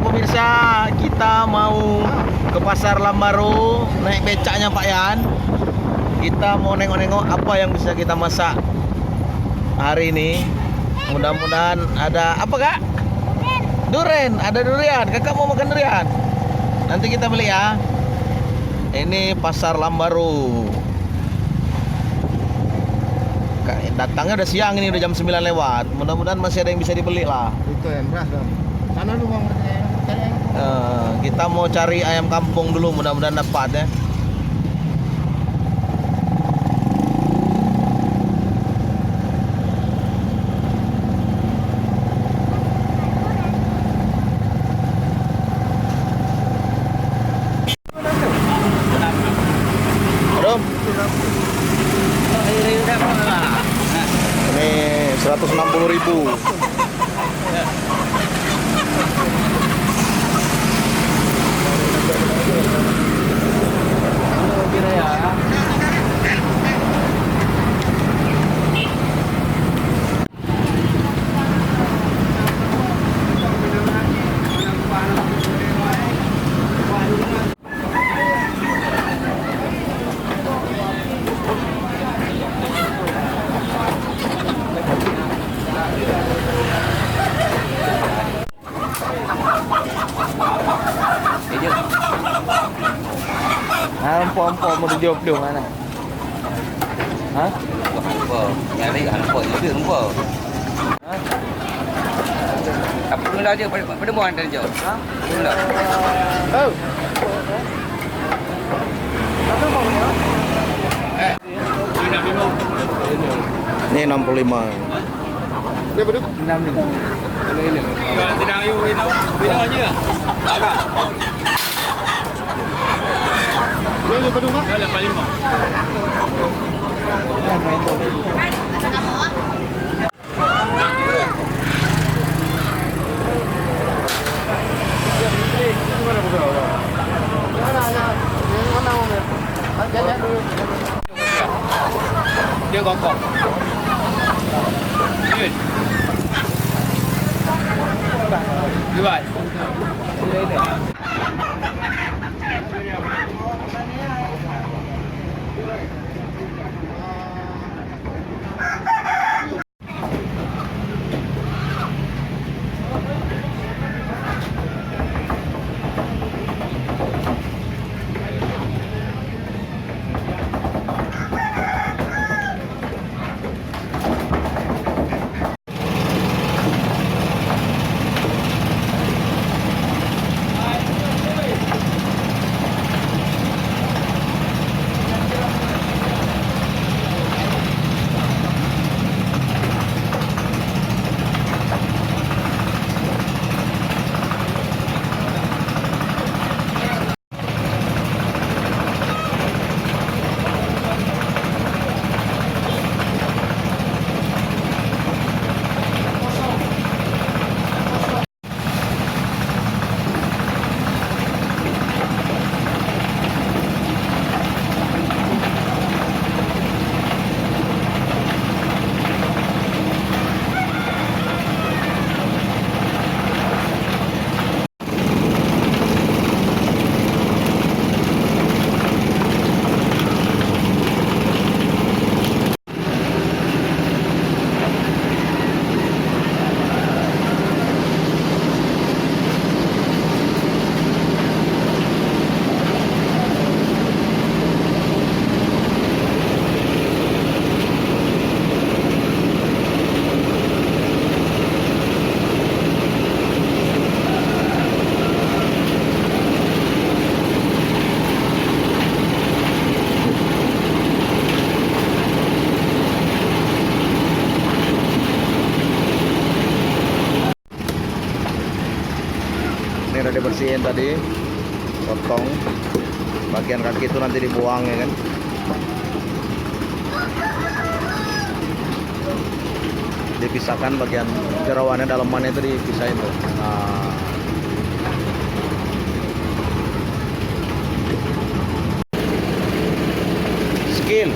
pemirsa, kita mau ke Pasar Lambaru naik becaknya Pak Yan. Kita mau nengok-nengok apa yang bisa kita masak hari ini. Mudah-mudahan ada apa Kak? Durian, ada durian. Kakak mau makan durian? Nanti kita beli ya. Ini Pasar Lambaru. Datangnya udah siang ini, udah jam 9 lewat. Mudah-mudahan masih ada yang bisa dibeli lah. Itu yang beras dong. Sana lu mau cari ayam. Kita mau cari ayam kampung dulu, mudah-mudahan dapat ya. Aduh. Ini 160.000. Empok-empok mau dijawab dong mana? Hah? Empok, nyari empok itu empok. Hah? Apa pula dia pada mau antar jauh? Hah? Pula. Oh. Ini 65. Dia berdua 65. Ini. Tidak ayu ini. Bina aja. Agak. Dia berdua. Ya 85. Dia gokok. Ini. Dua. Ini. Ini udah dibersihin tadi, potong bagian kaki itu nanti dibuang ya kan. Dipisahkan bagian jerawannya, dalamannya itu dipisahin tuh. Nah, skill.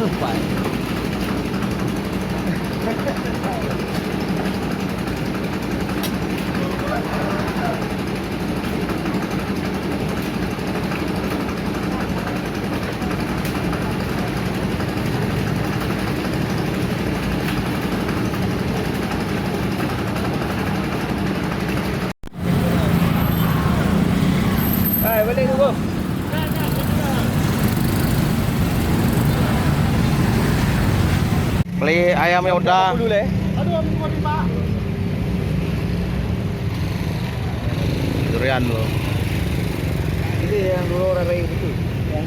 Sumpah. Hai, balik dulu. Beli ayamnya udah. Aduh, amin mau Pak. Durian dulu. Ini yang dulu rare itu. Yang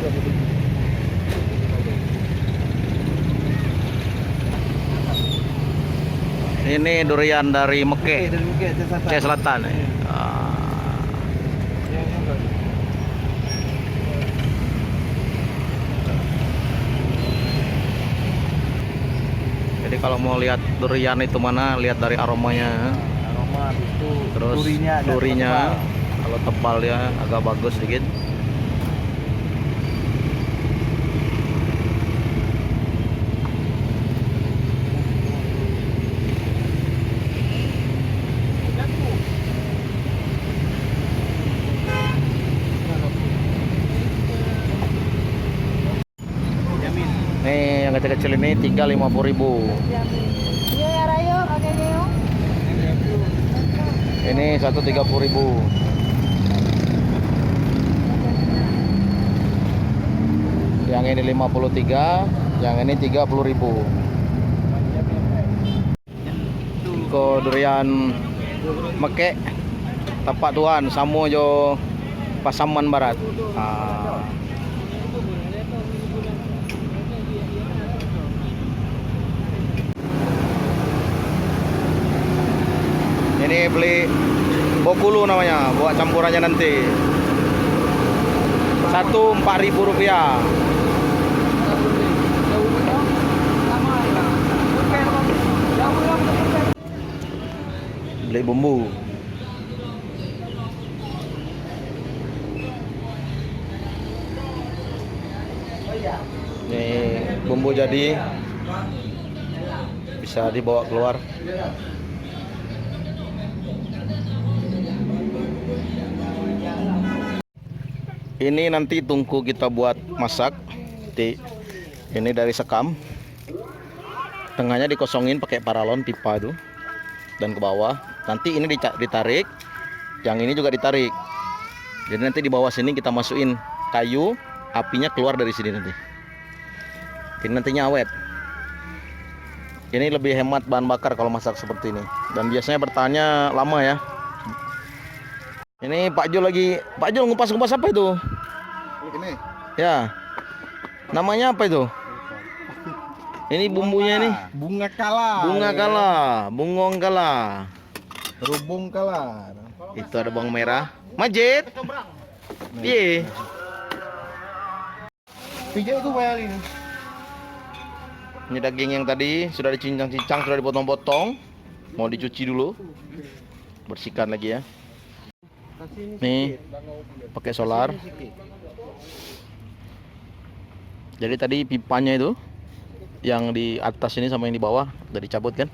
20. Ini durian dari Mekeh, Dari Bukit Aceh Selatan. Ah. Jadi kalau mau lihat durian itu mana, lihat dari aromanya. Aroma itu Terus durinya kalau tebal ya agak bagus sedikit. Nih yang kecil-kecil ini 350.000. Iya ya Rayo, oke Neo. Ini 130.000. Yang ini 53, yang ini 30.000. Iko durian Mekek, Tapak Tuan, Samo jo Pasaman Barat. Ah. Ini beli bokulu namanya, buat campurannya nanti. Satu 4.000 rupiah. Beli bumbu. Nih bumbu jadi, bisa dibawa keluar. Ini nanti tungku kita buat masak. Ini dari sekam. Tengahnya dikosongin pakai paralon pipa itu dan ke bawah. Nanti ini ditarik, yang ini juga ditarik. Jadi nanti di bawah sini kita masukin kayu, apinya keluar dari sini nanti. Ini nantinya awet. Ini lebih hemat bahan bakar kalau masak seperti ini. Dan biasanya bertahannya lama ya. Ini Pak Jul lagi, Pak Jul ngupas-ngupas apa itu? Ini. Ya. Namanya apa itu? Ini bumbunya nih. Bunga kala. Bunga kala, bungong kala. Rubung kala. Itu ada bawang merah. Majid. Piye? Pijak itu bayar ini. Ini daging yang tadi sudah dicincang-cincang, sudah dipotong-potong. Mau dicuci dulu. Bersihkan lagi ya. Nih, pakai solar. Jadi tadi pipanya itu yang di atas ini sama yang di bawah udah dicabut kan?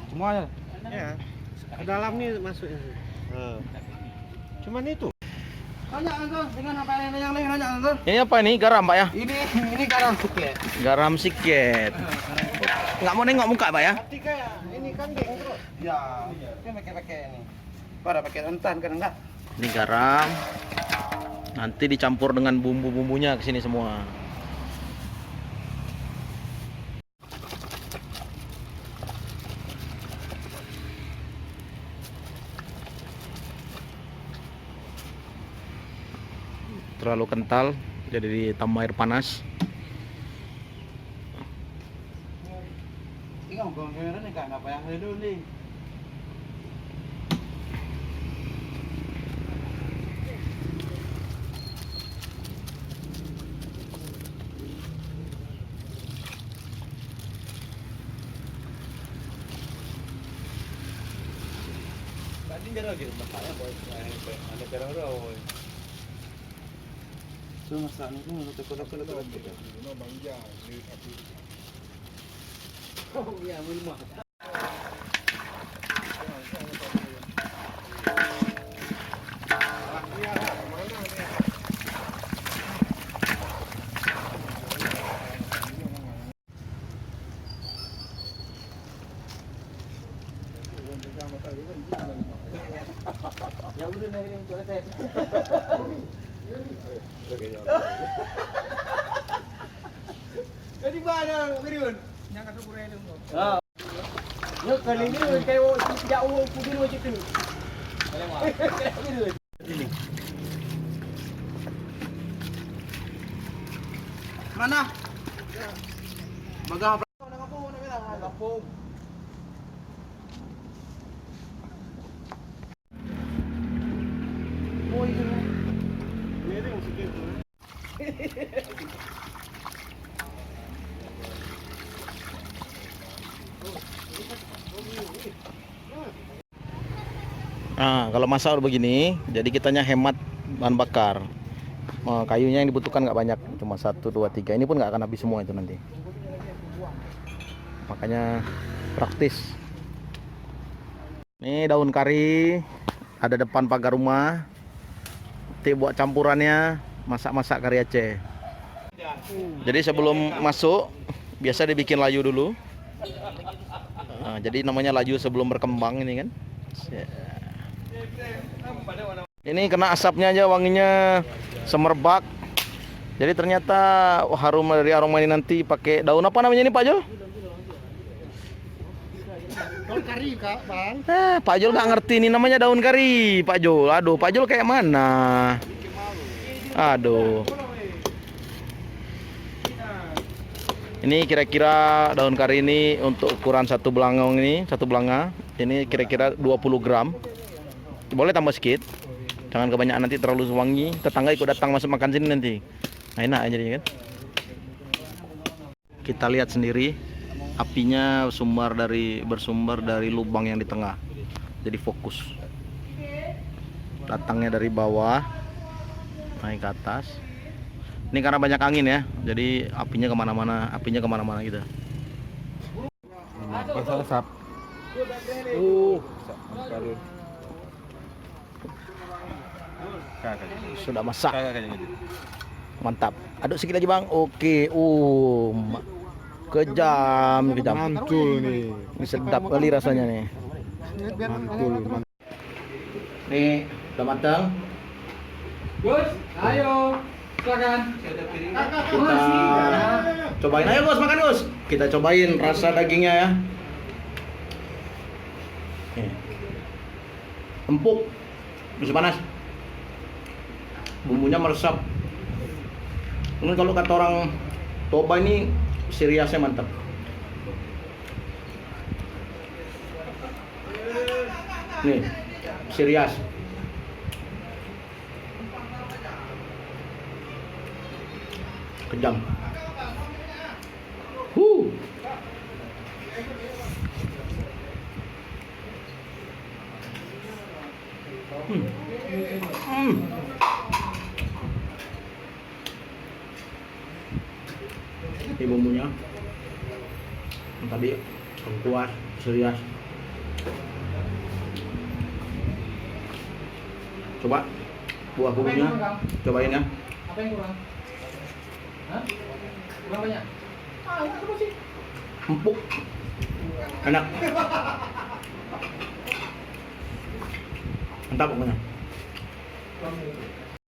Semuanya. Ya. Ke dalam nih masuknya. Cuman itu. Tanya Anton, dengan apa yang lain nanya Anton? Ini apa ini? Garam Pak ya? Ini garam suket. Garam siket. Nggak mau nengok muka Pak ya? Tiga ya. Ini kan geng terus. Ya. Kita pakai ini. Pada pakai rentan kan enggak? Ini garam. Nanti dicampur dengan bumbu-bumbunya ke sini semua. Terlalu kental, jadi ditambah air panas. Ini kan gong-gongnya nih kan apa yang ada dulu nih. Tadi dia lagi makanya boy, ada kerang. So masak ni pun takut-takut. Oh ya, rumah. Ya udah nih ini untuk saya. Jadi mana Wirun? Yang kata kurang itu. Ah. Ya kali ini kayak tidak putih macam tu. Mana? Magah kampung nak bilang kampung. Miring sikit. Nah, kalau masak begini, jadi kitanya hemat bahan bakar. Kayunya yang dibutuhkan nggak banyak, cuma 1, 2, 3. Ini pun nggak akan habis semua itu nanti. Makanya praktis. Ini daun kari ada depan pagar rumah. Nanti buat campurannya masak-masak kari Aceh. Jadi sebelum masuk biasa dibikin layu dulu. Nah, jadi namanya layu sebelum berkembang ini kan. Ini kena asapnya aja wanginya semerbak. Jadi ternyata harum dari aroma ini nanti pakai daun apa namanya ini Pak Jul? Daun kari Kak, Bang. Pak Jul nggak ngerti ini namanya daun kari Pak Jul. Aduh, Pak Jul kayak mana? Aduh. Ini kira-kira daun kari ini untuk ukuran satu belangong ini, satu belanga. Ini kira-kira 20 gram. Boleh tambah sedikit. Jangan kebanyakan nanti terlalu wangi. Tetangga ikut datang masuk makan sini nanti. Nah, enak aja kan. Kita lihat sendiri apinya bersumber dari lubang yang di tengah. Jadi fokus. Datangnya dari bawah naik ke atas. Ini karena banyak angin ya. Jadi apinya kemana-mana gitu. Pasal asap. Sudah masak. Mantap. Aduk sedikit lagi, Bang. Oke. Kejam. Mantul nih. Ini sedap kali rasanya nih. Mantul. Nih, udah matang. Gus, ayo. Silakan. Kita cobain ayo, Gus, makan, Gus. Kita cobain rasa dagingnya ya. Nih. Empuk. Masih panas. Bumbunya meresap. Ini kalau kata orang Toba ini siriasnya mantap. Nih, sirias. Kejam. Ini bumbunya yang tadi kuat, serius. Coba buah bumbunya, cobain ya. Apa yang kurang? Hah? Kurang banyak? Itu masih. Empuk, enak, mantap pokoknya.